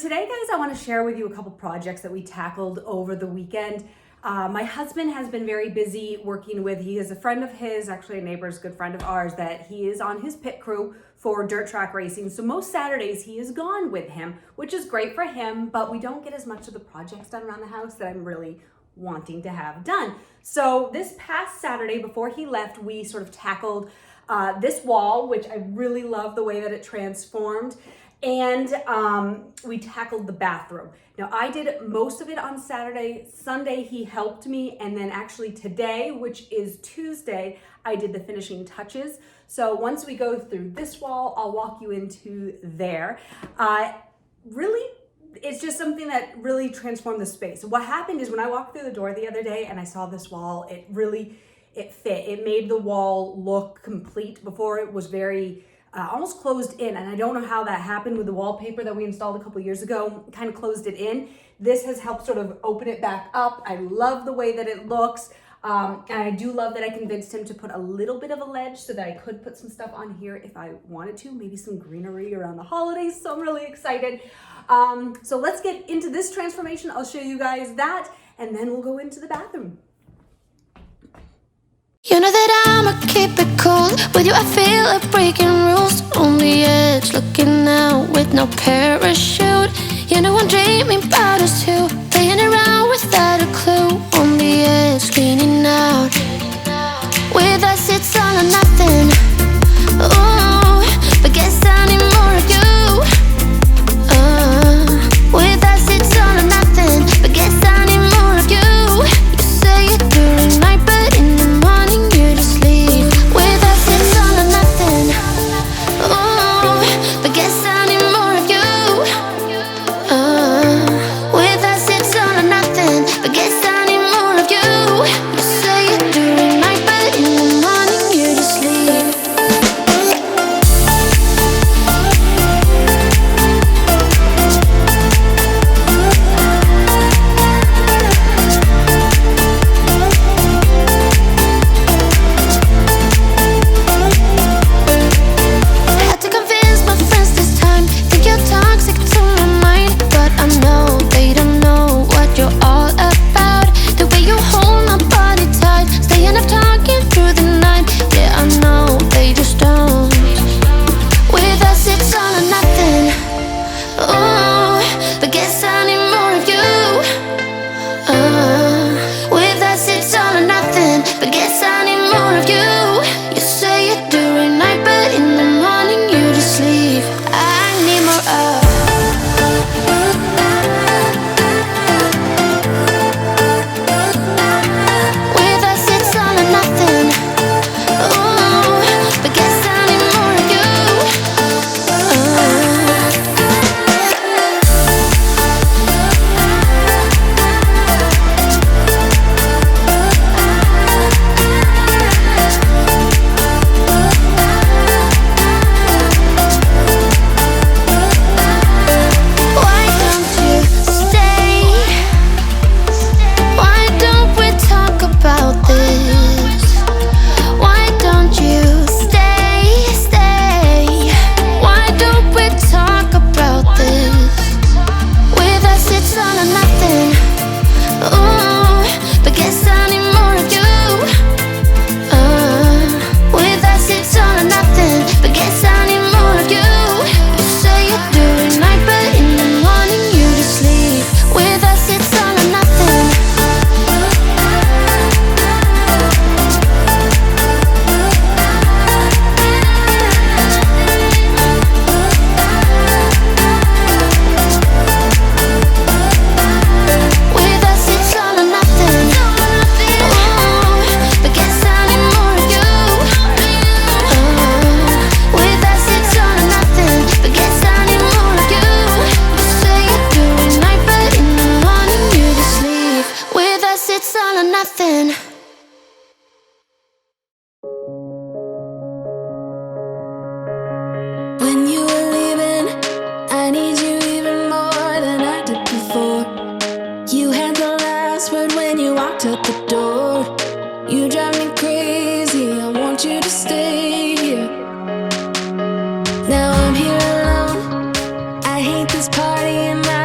today, guys, I want to share with you a couple projects that we tackled over the weekend. My husband has been very busy working with, he is a friend of his, actually a neighbor's good friend of ours, that he is on his pit crew for dirt track racing. So most Saturdays he is gone with him, which is great for him, but we don't get as much of the projects done around the house that I'm really wanting to have done. So this past Saturday before he left, we sort of tackled this wall, which I really love the way that it transformed. And we tackled the bathroom. Now I did most of it on Saturday. Sunday he helped me, and then actually today, which is Tuesday, I did the finishing touches. So once we go through this wall, I'll walk you into there. Really, it's just something that really transformed the space. So what happened is when I walked through the door the other day and I saw this wall, it fit. It made the wall look complete. Before it was very almost closed in, and I don't know how that happened with the wallpaper that we installed a couple years ago, kind of closed it in. This has helped sort of open it back up. I love the way that it looks, and I do love that I convinced him to put a little bit of a ledge so that I could put some stuff on here if I wanted to, maybe some greenery around the holidays, so I'm really excited. So let's get into this transformation. I'll show you guys that, and then we'll go into the bathroom. You know that I'ma keep it cool. With you I feel like breaking rules. On the edge, looking out with no parachute. You know I'm dreaming about us two, playing around without a clue. On the edge, leaning out. With us it's all or nothing. Ooh, but guess I need more of you. With us it's all or nothing, but guess I need more of you. You say it during night, but in the morning you just leave. With us it's all or nothing. Ooh, but guess I need more of you. With us it's all or nothing, but guess I need more of you. You say it during night, but in the morning you just leave. Had to convince my friends this time. Think you're toxic to my mind, but I know they don't know what you're all about. The way you hold my body tight, staying up talking through the night. Yeah, I know they just don't. With us it's all or nothing. Ooh, but guess I need more of you. With us it's all or nothing, but guess I need more of you. You say it during night, but in the morning you just leave. I need more of. With us it's all or nothing. Ooh, but guess I need more of you. Why don't you stay? Why don't we talk about this? Why don't you stay? Why don't we talk about this? With us it's all or nothing. Ooh, but guess I need more of you. With us it's all or nothing, but guess I need more of you. You say it during night, but in the morning you just leave. With us it's all or nothing. With us it's all or nothing. Ooh, but guess I need more of you. With us it's all or nothing, but guess I need more of you. You say it during night, but in the morning you just leave. With us it's all or nothing. When you were leaving, I need you even more than I did before. You had the last word when you walked out the door. You drive me crazy, I want you to stay here. Now I'm here alone, I hate this party and I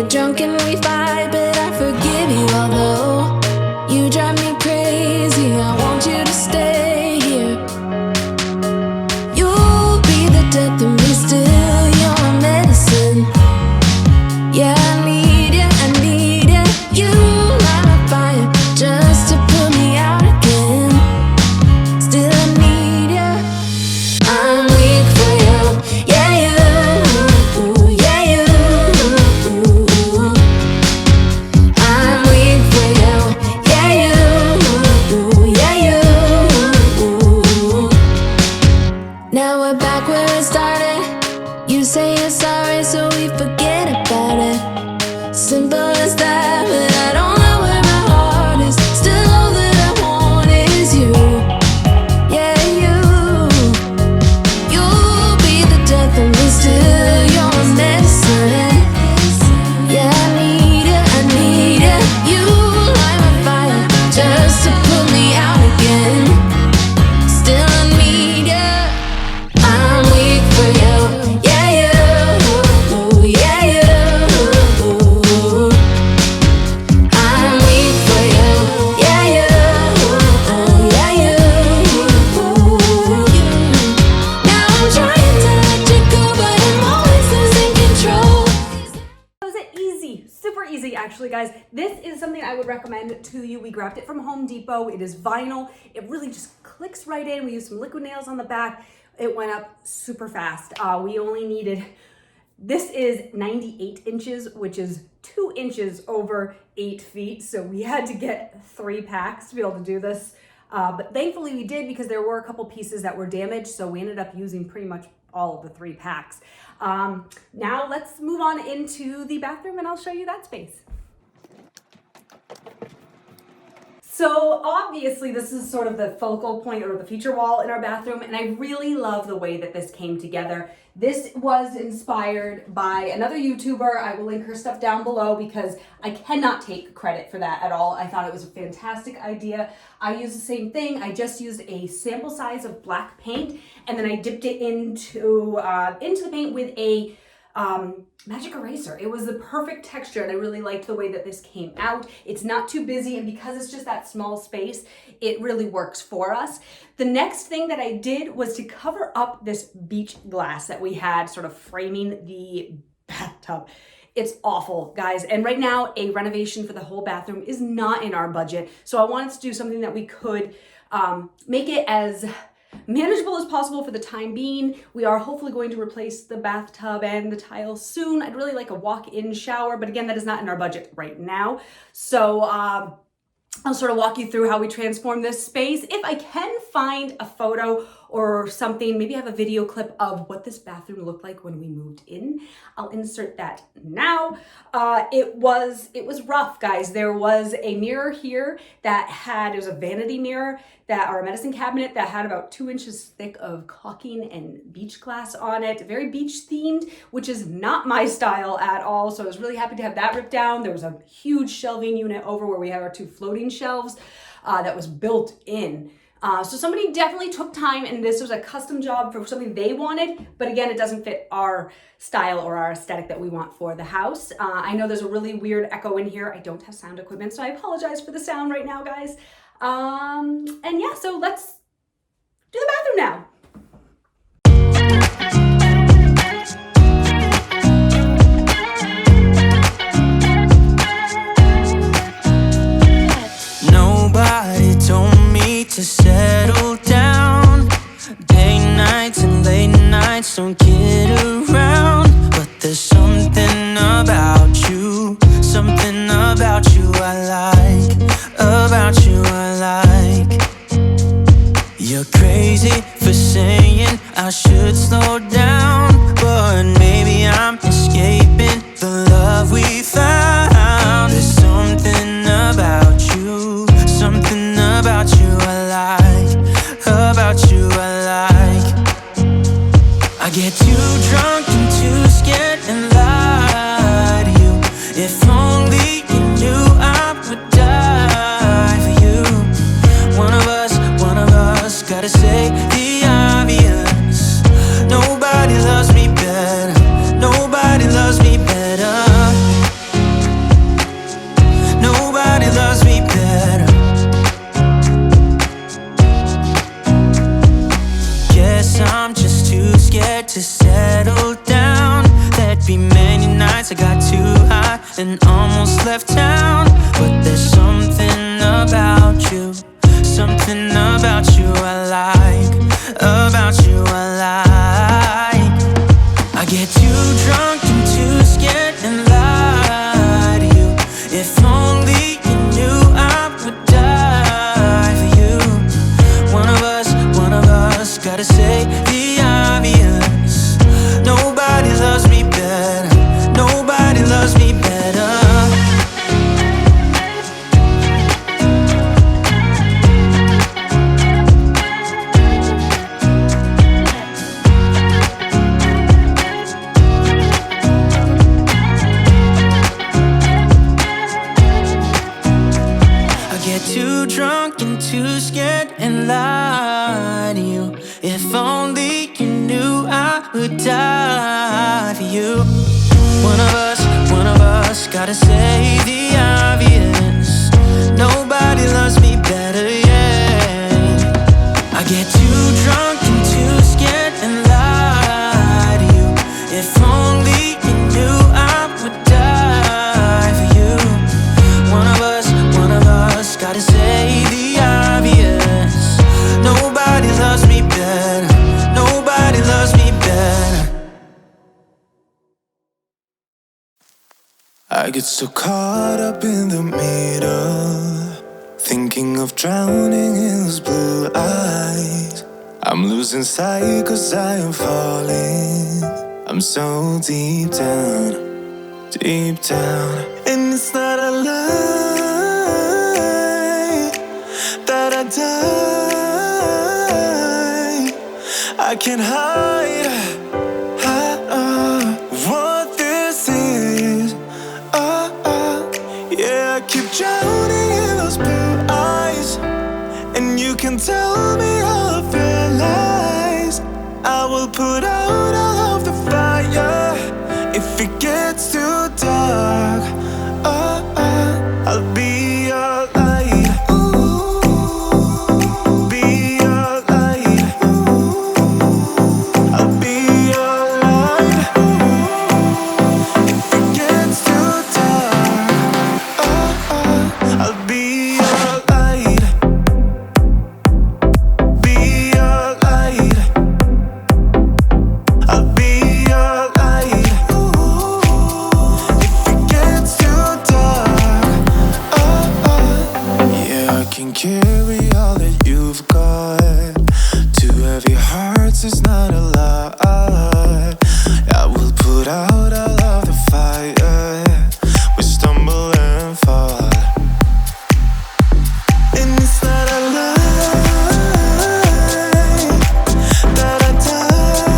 get drunk and we fight, but I forgive you. Although you drive me crazy, I want you to stay here. You'll be the death of me still, you're my medicine. Yeah, I need ya, I need ya. You light my fire just to put me out again. Still I need ya. I'm weak for you, yeah you, yeah you. I'm weak for you, yeah you, yeah you. Now we're back where it started. You say you're sorry, so we forget about it. Simple as that, but I don't know where my heart is. Still all that I want is you. Yeah, you. You'll be the death of me still, you're my medicine. Yeah, I need ya, I need ya. You light my fire just to put me out again. Still I need ya. I'm weak for you, yeah you, yeah you. I'm weak for you, yeah you, yeah you. Now I'm trying to let you go, but I'm always losing control. That was it. Easy, super easy actually, guys. This is something I would recommend to you. We grabbed it from Home Depot. It is vinyl. It really just clicks right in. We used some liquid nails on the back. It went up super fast. We only needed, this is 98 inches, which is 2 inches over 8 feet. So we had to get 3 packs to be able to do this. But thankfully we did, because there were a couple pieces that were damaged. So we ended up using pretty much all of the 3 packs. Now let's move on into the bathroom and I'll show you that space. So obviously this is sort of the focal point or the feature wall in our bathroom, and I really love the way that this came together. This was inspired by another YouTuber. I will link her stuff down below because I cannot take credit for that at all. I thought it was a fantastic idea. I used the same thing. I just used a sample size of black paint, and then I dipped it into the paint with a magic eraser. It was the perfect texture, and I really liked the way that this came out. It's not too busy, and because it's just that small space, it really works for us. The next thing that I did was to cover up this beach glass that we had sort of framing the bathtub. It's awful, guys. And right now, a renovation for the whole bathroom is not in our budget. So I wanted to do something that we could make it as manageable as possible for the time being. We are hopefully going to replace the bathtub and the tiles soon. I'd really like a walk-in shower, but again, that is not in our budget right now. So I'll sort of walk you through how we transform this space. If I can find a photo or something, maybe I have a video clip of what this bathroom looked like when we moved in, I'll insert that now. It was rough, guys. There was a mirror here that had, it was a vanity mirror or a medicine cabinet that had about 2 inches thick of caulking and beach glass on it, very beach themed, which is not my style at all. So I was really happy to have that ripped down. There was a huge shelving unit over where we have our 2 floating shelves that was built in. So somebody definitely took time, and this was a custom job for something they wanted, but again, it doesn't fit our style or our aesthetic that we want for the house. I know there's a really weird echo in here. I don't have sound equipment, so I apologize for the sound right now, guys. And yeah, so let's do the bathroom now. Nobody told me to settle down. Day nights and late nights don't get around. But there's something about you I like, about you I like. You're crazy for I got too high and almost left town. But there's something about you, something about you I like, about you I like. I get too drunk and too scared and lie to you. If only you knew I would die for you. One of us gotta say the obvious. Nobody loves me better, nobody loves me better. Too drunk and too scared and lie to you. If only you knew I would die for you. One of us gotta say the obvious. Nobody loves me better, yeah. I get too drunk and too scared and lie to you. If only you knew I would die for you. One of us gotta say the obvious. Nobody loves me better, nobody loves me better. I get so caught up in the middle, thinking of drowning in those blue eyes. I'm losing sight 'cause I am falling. I'm so deep down, deep down. And it's not a lie that I die. I can't hide what this is. Yeah, I keep drowning in those blue eyes, and you can tell me all of your lies. I will put out all of the fire if it gets too dark. I'll be your light. Be your light. I'll be your light. If it gets too dark, I'll be your light. Be your light. I'll be your light. If it gets too dark, yeah, I can carry all that you've got. Two heavy hearts is not a lie. I will put out all of the fire. We stumble and fall, and it's not a lie that I die.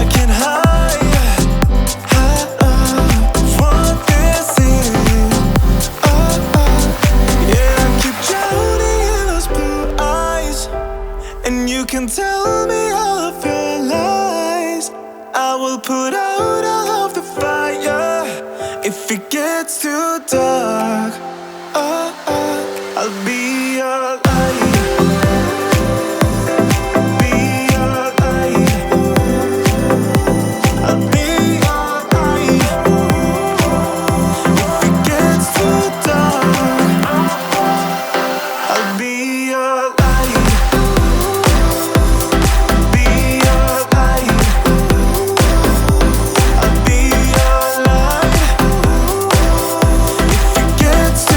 I can't hide what this is. Yeah, I keep drowning in those blue eyes, and you can tell me all of your lies. I will put out all of the fire if it gets too dark. I'll be your light. Be your light. I'll be your light. If it gets too dark, I'll be your light. Be your light. I'll be your light. If it gets too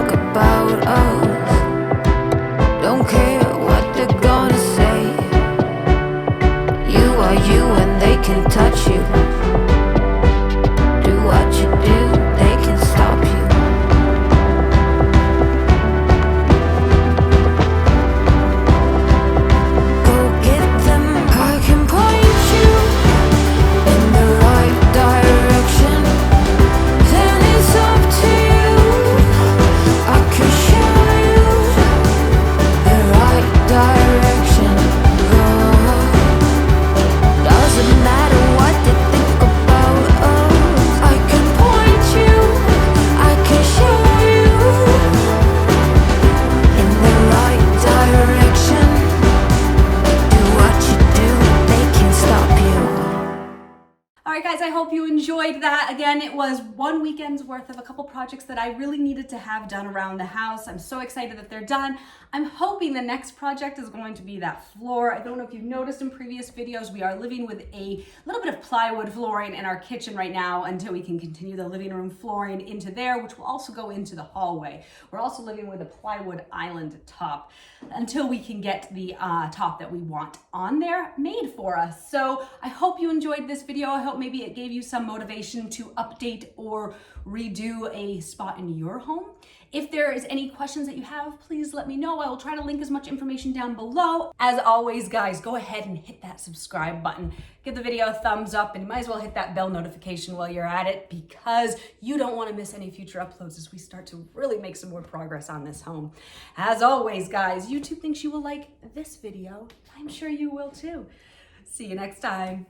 think about us. Don't care what they're gonna say. You are you and they can touch you. Do what you do, they can stop you. Go get them, I can point you in the right direction. Then it's up to you. I can show you the right direction. Doesn't matter what they think about us. I can point you, I can show you in the right direction. Do what you do, they can't stop you. All right, guys, I hope you enjoyed that. Again, it was one weekend's worth of a couple projects that I really needed to have done around the house. I'm so excited that they're done. I'm hoping the next project is going to be that floor. I don't know if you've noticed in previous videos, we are living with a little bit of plywood flooring in our kitchen right now until we can continue the living room flooring into there, which will also go into the hallway. We're also living with a plywood island top until we can get the top that we want on there made for us. So I hope you enjoyed this video. I hope maybe it gave you some motivation to update or redo a spot in your home. If there is any questions that you have, please let me know. I will try to link as much information down below. As always, guys, go ahead and hit that subscribe button. Give the video a thumbs up, and you might as well hit that bell notification while you're at it, because you don't want to miss any future uploads as we start to really make some more progress on this home. As always, guys, YouTube thinks you will like this video. I'm sure you will too. See you next time.